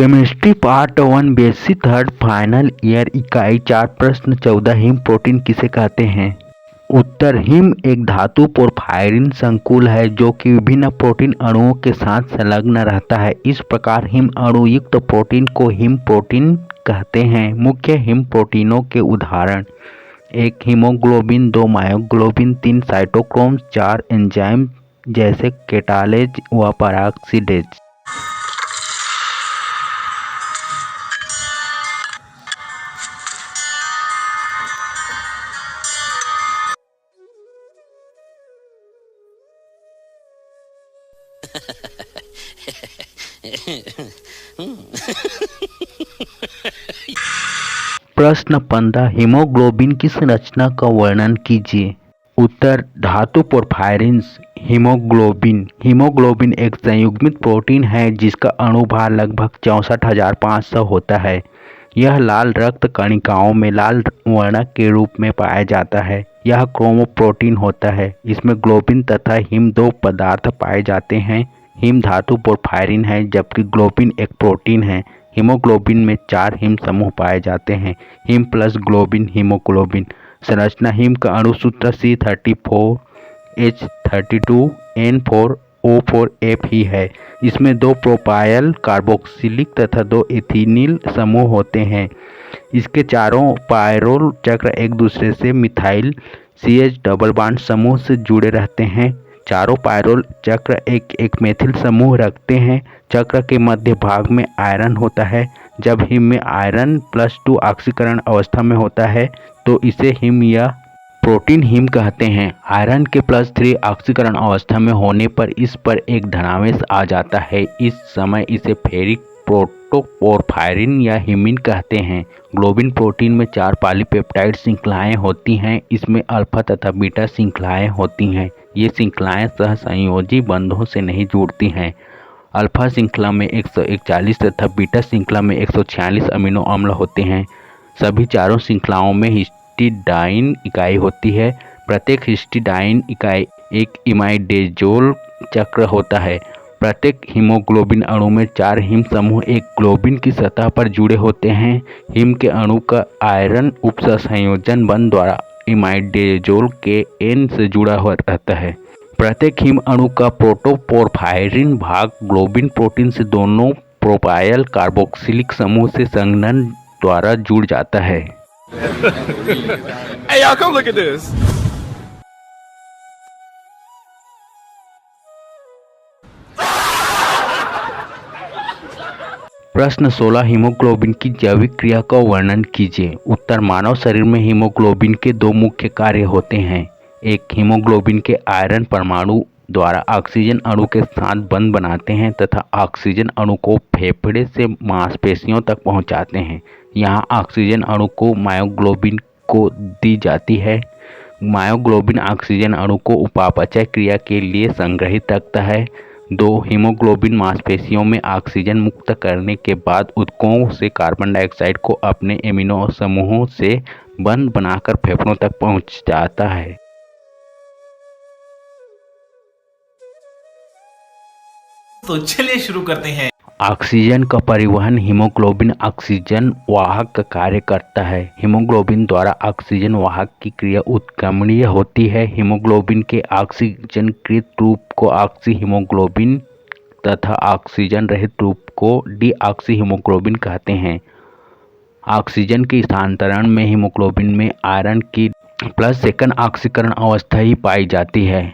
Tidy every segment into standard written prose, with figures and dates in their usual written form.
Chemistry part 1 basic third final year इकाई 4 प्रश्न 14 him protein किसे कहते हैं? उत्तर हिम एक धातु पोरफायरिन संकुल है जो कि विभिन्न प्रोटीन अणुओं के साथ संलग्न रहता है। इस प्रकार हिम अणु युक्त प्रोटीन को हिम प्रोटीन कहते हैं। मुख्य हिम प्रोटीनों के उदाहरण: 1 हीमोग्लोबिन, 2 मायोग्लोबिन, 3 साइटोक्रोम, 4 एंजाइम जैसे कैटालेज व पेरोक्सीडेज। प्रश्न 15 हीमोग्लोबिन की संरचना का वर्णन कीजिए। उत्तर धातु पोरफायरिन्स। हीमोग्लोबिन एक संयुग्मित प्रोटीन है जिसका अणुभार लगभग 64,500 होता है। यह लाल रक्त कणिकाओं में लाल वर्णक के रूप में पाया जाता है। यह क्रोमोप्रोटीन होता है। इसमें ग्लोबिन तथा हिम दो पदार्थ पाए जाते हैं। हिम धातु पोरफायरिन है जबकि ग्लोबिन एक प्रोटीन है। हीमोग्लोबिन में 4 हिम समूह पाए जाते हैं। Him plus globin haemoglobin. संरचना: हिम का अणुसूत्र C34 H32 N4 O4 F ही है। इसमें 2 प्रोपायल कार्बोक्सिलिक तथा 2 एथिनिल समूह होते हैं। इसके चारों पायरोल चक्र एक दूसरे से मिथाइल CH डबल बॉन्ड समूह से जुड़े रहते हैं। चारों पायरोल चक्र एक मेथिल समूह रखते हैं। चक्र के मध्य भाग में आयरन होता है। जब हिम में आयरन +2 ऑक्सीकरण अवस्था में होता है तो इसे हिम या प्रोटीन हिम कहते हैं। आयरन के +3 ऑक्सीकरण अवस्था में होने पर इस पर एक धनावेश आ जाता है। इस समय इसे फेरिक प्रोटोपोरफायरिन या हिमिन कहते हैं। ग्लोबिन प्रोटीन में 4 पॉलीपेप्टाइड श्रृंखलाएं होती हैं। इसमें अल्फा तथा बीटा श्रृंखलाएं होती हैं। ये श्रृंखलाएं सहसंयोजी बंधों से नहीं जुड़ती हैं। अल्फा श्रृंखला में 141 तथा बीटा श्रृंखला में 146 अमीनो अम्ल होते हैं। सभी चारों श्रृंखलाओं में हिस्टिडाइन इकाई होती है। प्रत्येक हिस्टिडाइन इकाई एक इमाइडेजोल चक्र होता है। प्रत्येक हीमोग्लोबिन अणु में 4 हिम समूह एक ग्लोबिन की सतह पर जुड़े होते हैं। हिम के अणु का आयरन उपसंयोजन बंध द्वारा इमाइडेजोल के N से जुड़ा हुआ रहता है। प्रत्येक हिम अणु का प्रोटोपोरफायरिन भाग ग्लोबिन प्रोटीन से दोनों प्रोपायल कार्बोक्सिलिक समूह से संघनन द्वारा जुड़ जाता है। Hey, y'all, come look at this. प्रश्न 16 हीमोग्लोबिन की जैविक क्रिया का वर्णन कीजिए। उत्तर मानव शरीर में हीमोग्लोबिन के 2 मुख्य कार्य होते हैं। 1 हीमोग्लोबिन के आयरन परमाणु द्वारा ऑक्सीजन अणु के साथ बंध बनाते हैं तथा ऑक्सीजन अणु को फेफड़े से मांसपेशियों तक पहुंचाते हैं। यहाँ ऑक्सीजन अणु को मायोग्लोबिन को दी जाती है। मायोग्लोबिन ऑक्सीजन अणु को उपापचय क्रिया के लिए संग्रहित रखता है। 2 हीमोग्लोबिन मांसपेशियों में ऑक्सीजन मुक्त करने के बाद ऊतकों से कार्बन डाइऑक्साइड को अपने एमिनो समूहों से बंध बनाकर फेफड़ों तक पहुंचाता है। तो चलिए शुरू करते हैं। ऑक्सीजन का परिवहन: हीमोग्लोबिन ऑक्सीजन वाहक का कार्य करता है। हीमोग्लोबिन द्वारा ऑक्सीजन वाहक की क्रिया उत्क्रमणीय होती है। हीमोग्लोबिन के ऑक्सीजनकृत रूप को ऑक्सी हीमोग्लोबिन तथा ऑक्सीजन रहित रूप को डीऑक्सी हीमोग्लोबिन कहते हैं। ऑक्सीजन के स्थानांतरण में हीमोग्लोबिन में आयरन की +2 ऑक्सीकरण अवस्था ही पाई जाती है।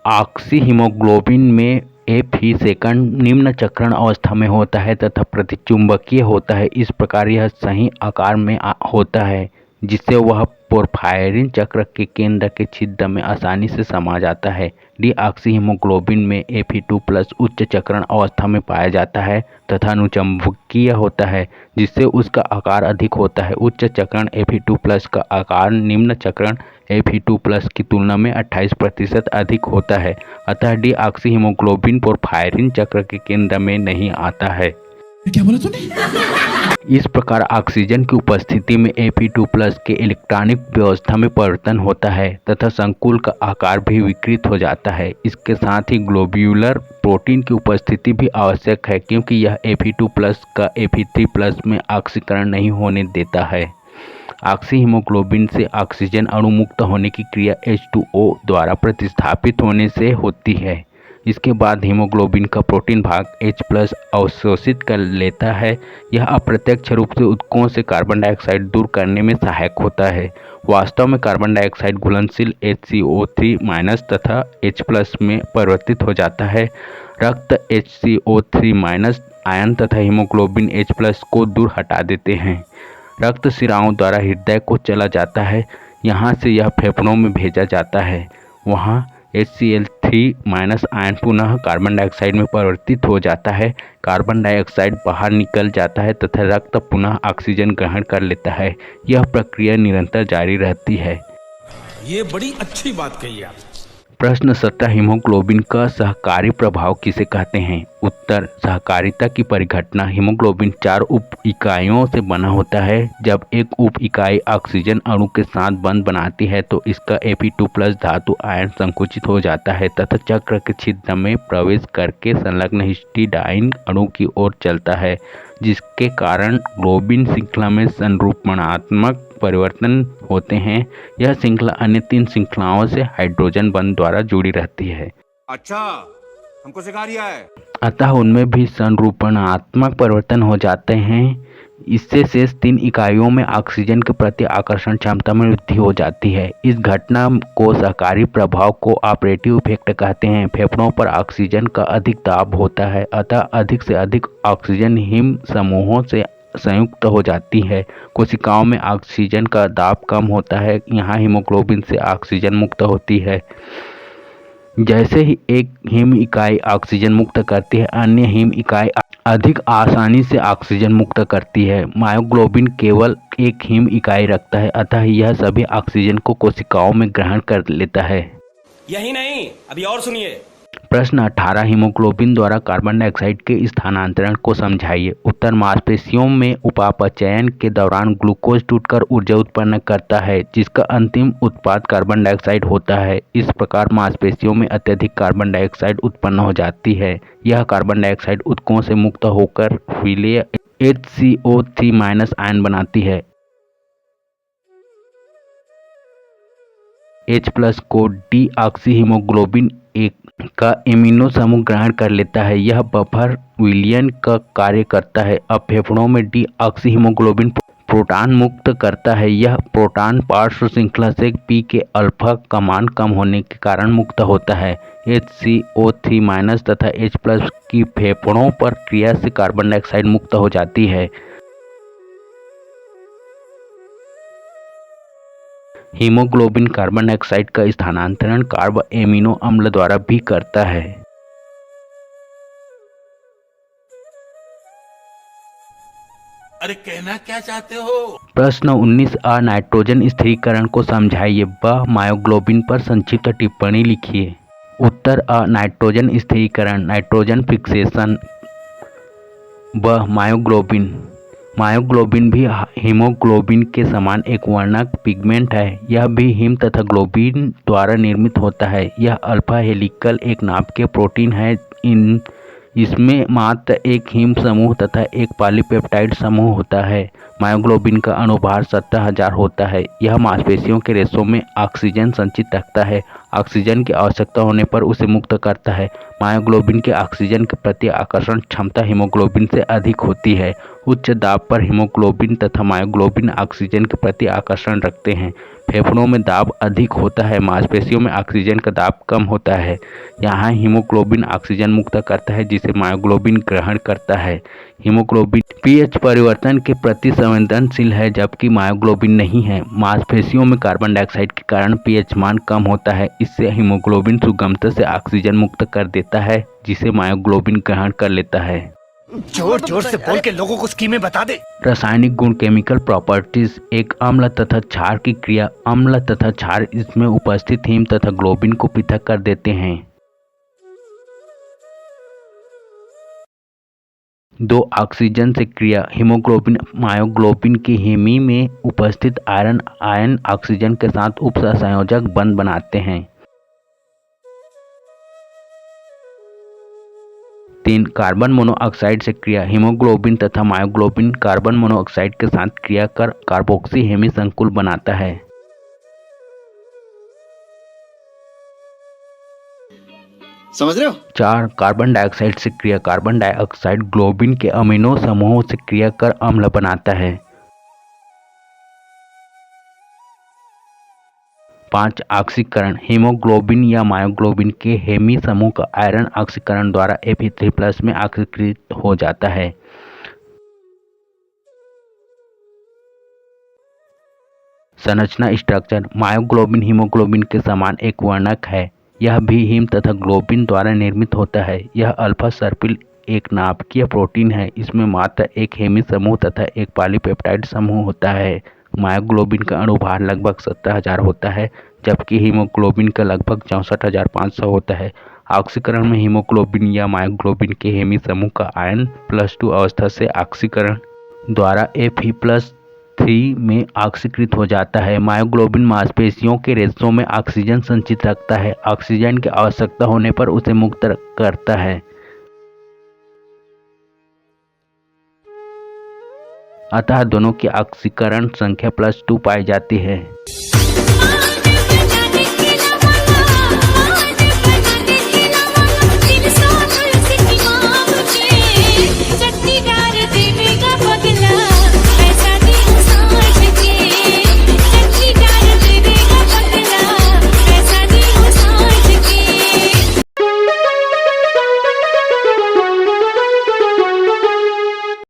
ऑक्सी हीमोग्लोबिन में Fe2 निम्न चक्रण अवस्था में होता है तथा प्रतिचुंबकीय होता है। इस प्रकार यह सही आकार में होता है जिससे वह पोरफायरिन चक्र के केंद्र के छिद्र में आसानी से समा जाता है। डीऑक्सी हीमोग्लोबिन में Fe2+ उच्च चक्रण अवस्था में पाया जाता है तथा अनुचंबकीय होता है जिससे उसका आकार अधिक होता है। उच्च चक्रण Fe2+ का आकार निम्न चक्रण Fe2+ की तुलना में 28% अधिक होता है। अतः डीऑक्सी हीमोग्लोबिन पोरफायरिन चक्र के केंद्र में नहीं आता है। क्या बोला तूने? इस प्रकार ऑक्सीजन की उपस्थिति में Fe2+ के इलेक्ट्रॉनिक व्यवस्था में परिवर्तन होता है तथा संकुल का आकार भी विकृत हो जाता है। इसके साथ ही ग्लोब्यूलर प्रोटीन की उपस्थिति भी आवश्यक है क्योंकि यह Fe2+ का Fe3+ में ऑक्सीकरण नहीं होने देता है। ऑक्सी हीमोग्लोबिन से ऑक्सीजन अणु मुक्त होने की क्रिया H2O द्वारा प्रतिस्थापित होने से होती है। इसके बाद हीमोग्लोबिन का प्रोटीन भाग H+ अवशोषित कर लेता है। यह अप्रत्यक्ष रूप से ऊतकों से कार्बन डाइऑक्साइड दूर करने में सहायक होता है। वास्तव में कार्बन डाइऑक्साइड घुलनशील HCO3- तथा H+ में परिवर्तित हो जाता है। रक्त HCO3- आयन तथा हीमोग्लोबिन H+ को दूर हटा देते हैं। रक्त शिराओं द्वारा हृदय को चला जाता है। यहाँ से यह फेफड़ों में भेजा जाता है। वहाँ HCl3- आयन पुनः कार्बन डाइऑक्साइड में परिवर्तित हो जाता है। कार्बन डाइऑक्साइड बाहर निकल जाता है तथा रक्त पुनः ऑक्सीजन ग्रहण कर लेता है। यह प्रक्रिया निरंतर जारी रहती है। ये बड़ी अच्छी बात कही आप। प्रश्न 17 हीमोग्लोबिन का सहकारी प्रभाव किसे कहते हैं? उत्तर सहकारिता की परिघटना हीमोग्लोबिन 4 उप इकाइयों से बना होता है। जब एक उप इकाई ऑक्सीजन अणु के साथ बंध बनाती है तो इसका Fe2+ धातु आयन संकुचित हो जाता है तथा चक्र के छिद्र में प्रवेश करके संलग्न हिस्टिडाइन अणु की ओर चलता है, जिसके कारण ग्लोबिन श्रृंखला में संरूपणात्मक परिवर्तन होते हैं। यह श्रृंखला अन्य 3 श्रृंखलाओं से हाइड्रोजन बंध द्वारा जुड़ी रहती है। अच्छा, हमको सिखा रिया है। अतः उनमें भी संरूपणात्मक परिवर्तन हो जाते हैं। इससे शेष 3 इकाइयों में ऑक्सीजन के प्रति आकर्षण क्षमता में वृद्धि हो जाती है। इस घटना को सहकारी प्रभाव को ऑपरेटिव इफेक्ट कहते हैं। फेफड़ों पर ऑक्सीजन का अधिक दाब होता है, अतः अधिक से अधिक ऑक्सीजन हिम समूहों से संयुक्त हो जाती है। कोशिकाओं में ऑक्सीजन का दाब कम होता है। यहाँ हीमोग्लोबिन से ऑक्सीजन मुक्त होती है। जैसे ही एक हिम इकाई ऑक्सीजन मुक्त करती है, अन्य हिम इकाई अधिक आसानी से ऑक्सीजन मुक्त करती है। मायोग्लोबिन केवल एक हिम इकाई रखता है, अतः यह सभी ऑक्सीजन को कोशिकाओं में ग्रहण कर लेता है। यही नहीं, अभी और सुनिए। प्रश्न 18 हीमोग्लोबिन द्वारा कार्बन डाइऑक्साइड के स्थानांतरण को समझाइए। उत्तर मांसपेशियों में उपापचयन के दौरान ग्लूकोज टूटकर ऊर्जा उत्पन्न करता है, जिसका अंतिम उत्पाद कार्बन डाइऑक्साइड होता है। इस प्रकार मांसपेशियों में अत्यधिक कार्बन डाइऑक्साइड उत्पन्न हो जाती है। यह कार्बन डाइऑक्साइड ऊतकों से मुक्त होकर विलेय HCO3- आयन बनाती है। H+ को डीऑक्सी हीमोग्लोबिन एक का एमिनो समूह ग्रहण कर लेता है। यह बफर विलयन का कार्य करता है। अब फेफड़ों में डीऑक्सी हीमोग्लोबिन प्रोटॉन मुक्त करता है। यह प्रोटॉन पार्श्व श्रृंखला से P के अल्फा का मान कम होने के कारण मुक्त होता है। HCO3- तथा H+ की फेफड़ों पर क्रिया से कार्बन डाइऑक्साइड मुक्त हो जाती है। हीमोग्लोबिन कार्बन डाइऑक्साइड का स्थानांतरण कार्ब एमिनो अम्ल द्वारा भी करता है। अरे कहना क्या चाहते हो? प्रश्न 19 नाइट्रोजन स्थिरीकरण को समझाइए। व मायोग्लोबिन पर संक्षिप्त टिप्पणी लिखिए। उत्तर नाइट्रोजन स्थिरीकरण नाइट्रोजन फिक्सेशन। व मायोग्लोबिन भी हीमोग्लोबिन के समान एक वर्णक पिगमेंट है। यह भी हिम तथा ग्लोबिन द्वारा निर्मित होता है। यह अल्फा हेलिकल एक नाप के प्रोटीन है। इसमें मात्र एक हिम समूह तथा एक पॉलीपेप्टाइड समूह होता है। मायोग्लोबिन का अणुभार 70,000 होता है। यह मांसपेशियों के रेशों में ऑक्सीजन संचित रखता है। ऑक्सीजन की आवश्यकता होने पर उसे मुक्त करता है। मायोग्लोबिन के ऑक्सीजन के प्रति आकर्षण क्षमता हीमोग्लोबिन से अधिक होती है। उच्च दाब पर हीमोग्लोबिन तथा मायोग्लोबिन ऑक्सीजन के प्रति आकर्षण रखते हैं। फेफड़ों में दाब अधिक होता है। मांसपेशियों में ऑक्सीजन का दाब कम होता है। यहाँ हीमोग्लोबिन ऑक्सीजन मुक्त करता है, जिसे मायोग्लोबिन ग्रहण करता है। हीमोग्लोबिन पीएच परिवर्तन के प्रति संवेदनशील है, जबकि मायोग्लोबिन नहीं है। मांसपेशियों में कार्बन डाइऑक्साइड के कारण पीएच मान कम होता है। इससे हीमोग्लोबिन सुगमता से ऑक्सीजन मुक्त कर देता है, जिसे मायोग्लोबिन ग्रहण कर लेता है। जोर जोर से बोल के लोगों को स्कीमें बता दे। रासायनिक गुण केमिकल प्रॉपर्टीज। एक अम्ल तथा क्षार की क्रिया। अम्ल तथा क्षार इसमें उपस्थित हिम तथा ग्लोबिन को पृथक कर देते हैं। दो ऑक्सीजन से क्रिया हीमोग्लोबिन मायोग्लोबिन की हेमी में उपस्थित आयरन आयन ऑक्सीजन के साथ उपसंयोजक बंध बनाते हैं। 3 कार्बन मोनोऑक्साइड से क्रिया हीमोग्लोबिन तथा मायोग्लोबिन कार्बन मोनोऑक्साइड के साथ क्रिया कर कार्बोक्सी हेमी संकुल बनाता है। समझ रहे हो? 4 कार्बन डाइऑक्साइड से क्रिया कार्बन डाइऑक्साइड ग्लोबिन के अमीनो समूहों से क्रिया कर अम्ल बनाता है। 5 ऑक्सीकरण हीमोग्लोबिन या मायोग्लोबिन के हेमी समूह का आयरन ऑक्सीकरण द्वारा Fe3+ में ऑक्सीकृत हो जाता है। संरचना स्ट्रक्चर मायोग्लोबिन हीमोग्लोबिन के समान एक वर्णक है। यह भी हीम तथा ग्लोबिन द्वारा निर्मित होता है। यह अल्फा सर्पिल एक नाभिकीय प्रोटीन है। इसमें मात्र एक हेमी समूह तथा एक पॉलीपेप्टाइड समूह होता है। मायोग्लोबिन का अणुभार लगभग 17,000 होता है, जबकि हीमोग्लोबिन का लगभग 64,500 होता है। ऑक्सीकरण में हीमोग्लोबिन या मायोग्लोबिन के हेमी समूह का आयन +2 अवस्था से ऑक्सीकरण द्वारा Fe+3 में ऑक्सीकृत हो जाता है। मायोग्लोबिन मांसपेशियों के रेशों में ऑक्सीजन संचित रखता है। ऑक्सीजन की आवश्यकता होने पर उसे मुक्त करता है। अतः दोनों की ऑक्सीकरण संख्या +2 पाई जाती है।